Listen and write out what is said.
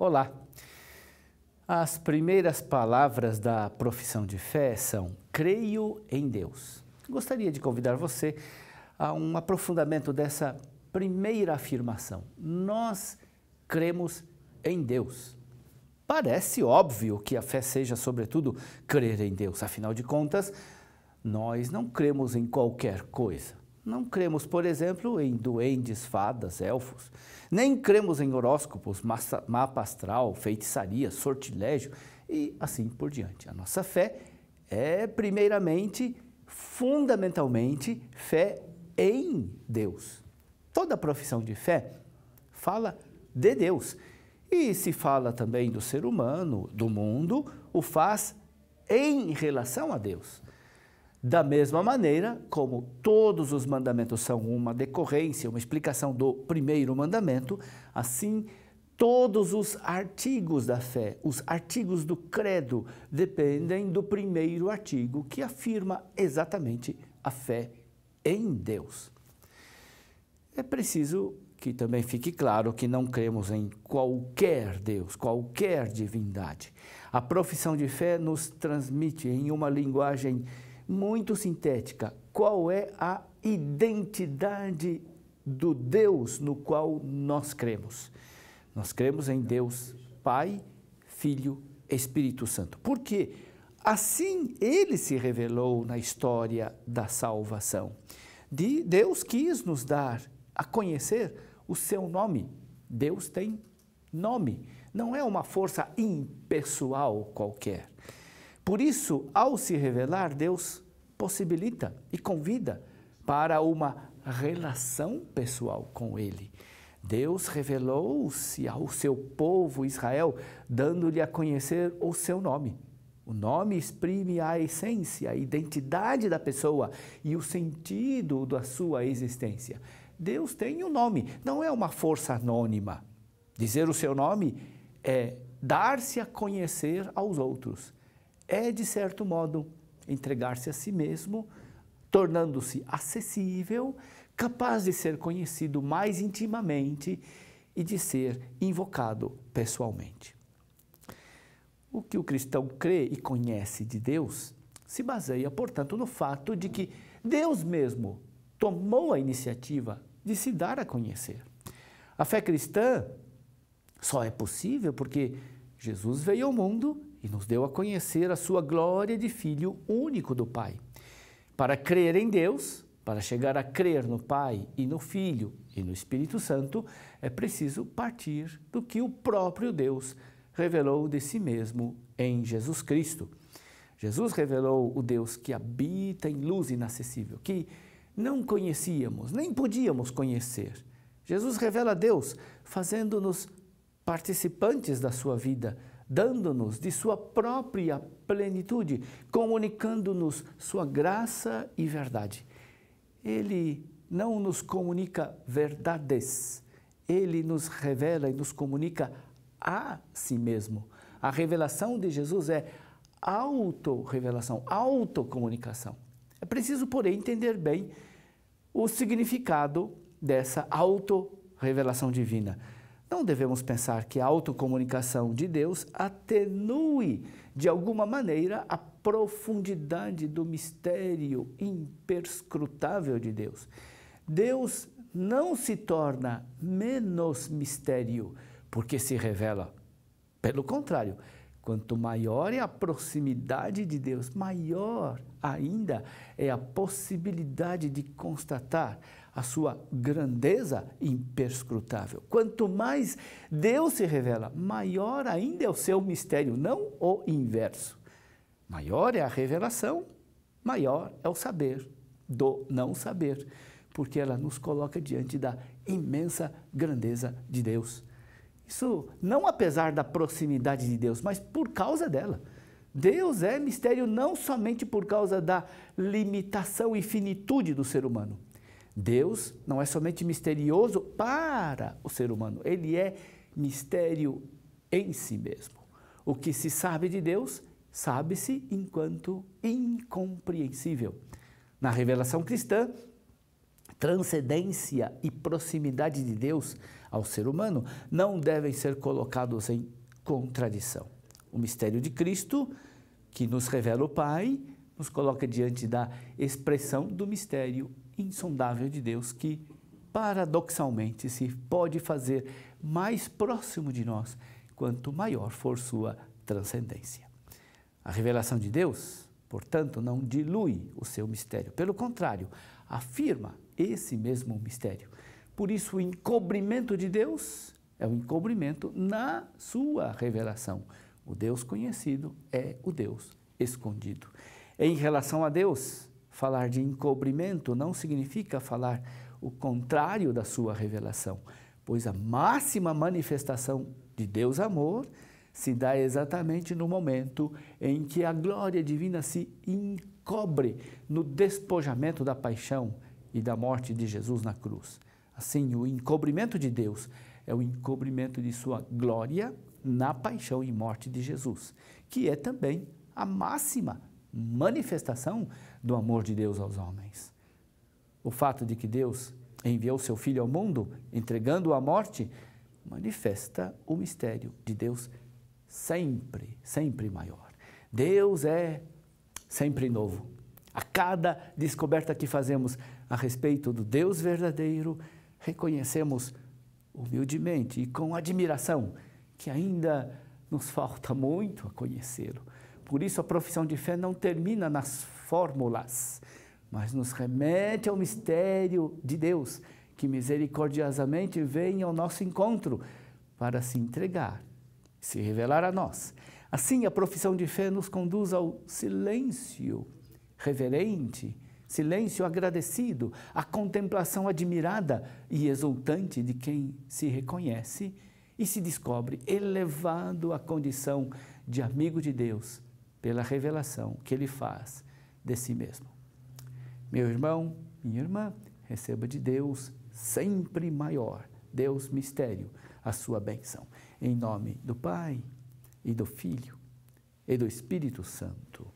Olá! As primeiras palavras da profissão de fé são: creio em Deus. Gostaria de convidar você a um aprofundamento dessa primeira afirmação. Nós cremos em Deus. Parece óbvio que a fé seja, sobretudo, crer em Deus. Afinal de contas, nós não cremos em qualquer coisa. Não cremos, por exemplo, em duendes, fadas, elfos. Nem cremos em horóscopos, mapa astral, feitiçaria, sortilégio e assim por diante. A nossa fé é, primeiramente, fundamentalmente, fé em Deus. Toda profissão de fé fala de Deus. E se fala também do ser humano, do mundo, o faz em relação a Deus. Da mesma maneira como todos os mandamentos são uma decorrência, uma explicação do primeiro mandamento, assim todos os artigos da fé, os artigos do credo, dependem do primeiro artigo que afirma exatamente a fé em Deus. É preciso que também fique claro que não cremos em qualquer Deus, qualquer divindade. A profissão de fé nos transmite em uma linguagem muito sintética qual é a identidade do Deus no qual nós cremos. Nós cremos em Deus Pai, Filho, Espírito Santo. Porque assim Ele se revelou na história da salvação. Deus quis nos dar a conhecer o seu nome. Deus tem nome, não é uma força impessoal qualquer. Por isso, ao se revelar, Deus possibilita e convida para uma relação pessoal com Ele. Deus revelou-se ao seu povo Israel, dando-lhe a conhecer o seu nome. O nome exprime a essência, a identidade da pessoa e o sentido da sua existência. Deus tem um nome, não é uma força anônima. Dizer o seu nome é dar-se a conhecer aos outros. É, de certo modo, entregar-se a si mesmo, tornando-se acessível, capaz de ser conhecido mais intimamente e de ser invocado pessoalmente. O que o cristão crê e conhece de Deus se baseia, portanto, no fato de que Deus mesmo tomou a iniciativa de se dar a conhecer. A fé cristã só é possível porque Jesus veio ao mundo e nos deu a conhecer a sua glória de Filho único do Pai. Para crer em Deus, para chegar a crer no Pai e no Filho e no Espírito Santo, é preciso partir do que o próprio Deus revelou de si mesmo em Jesus Cristo. Jesus revelou o Deus que habita em luz inacessível, que não conhecíamos, nem podíamos conhecer. Jesus revela Deus, fazendo-nos participantes da sua vida, dando-nos de sua própria plenitude, comunicando-nos sua graça e verdade. Ele não nos comunica verdades, Ele nos revela e nos comunica a si mesmo. A revelação de Jesus é autorrevelação, autocomunicação. É preciso, porém, entender bem o significado dessa autorrevelação divina. Não devemos pensar que a autocomunicação de Deus atenue, de alguma maneira, a profundidade do mistério imperscrutável de Deus. Deus não se torna menos mistério porque se revela. Pelo contrário, quanto maior é a proximidade de Deus, maior ainda é a possibilidade de constatar a sua grandeza imperscrutável. Quanto mais Deus se revela, maior ainda é o seu mistério, não o inverso. Maior é a revelação, maior é o saber do não saber, porque ela nos coloca diante da imensa grandeza de Deus. Isso não apesar da proximidade de Deus, mas por causa dela. Deus é mistério não somente por causa da limitação e finitude do ser humano. Deus não é somente misterioso para o ser humano, Ele é mistério em si mesmo. O que se sabe de Deus, sabe-se enquanto incompreensível. Na revelação cristã, transcendência e proximidade de Deus ao ser humano não devem ser colocados em contradição. O mistério de Cristo, que nos revela o Pai, nos coloca diante da expressão do mistério insondável de Deus, que paradoxalmente se pode fazer mais próximo de nós quanto maior for sua transcendência. A revelação de Deus, portanto, não dilui o seu mistério, pelo contrário, afirma esse mesmo mistério. Por isso, o encobrimento de Deus é o encobrimento na sua revelação. O Deus conhecido é o Deus escondido. Em relação a Deus, falar de encobrimento não significa falar o contrário da sua revelação, pois a máxima manifestação de Deus amor se dá exatamente no momento em que a glória divina se encobre no despojamento da paixão e da morte de Jesus na cruz. Assim, o encobrimento de Deus é o encobrimento de sua glória na paixão e morte de Jesus, que é também a máxima manifestação do amor de Deus aos homens. O fato de que Deus enviou seu Filho ao mundo, entregando-o à morte, manifesta o mistério de Deus sempre, sempre maior. Deus é sempre novo. A cada descoberta que fazemos a respeito do Deus verdadeiro, reconhecemos humildemente e com admiração que ainda nos falta muito a conhecê-lo. Por isso a profissão de fé não termina nas fórmulas, mas nos remete ao mistério de Deus, que misericordiosamente vem ao nosso encontro para se entregar, se revelar a nós. Assim, a profissão de fé nos conduz ao silêncio reverente, silêncio agradecido, à contemplação admirada e exultante de quem se reconhece e se descobre elevado à condição de amigo de Deus pela revelação que Ele faz de si mesmo. Meu irmão, minha irmã, receba de Deus sempre maior, Deus mistério, a sua bênção. Em nome do Pai, e do Filho, e do Espírito Santo.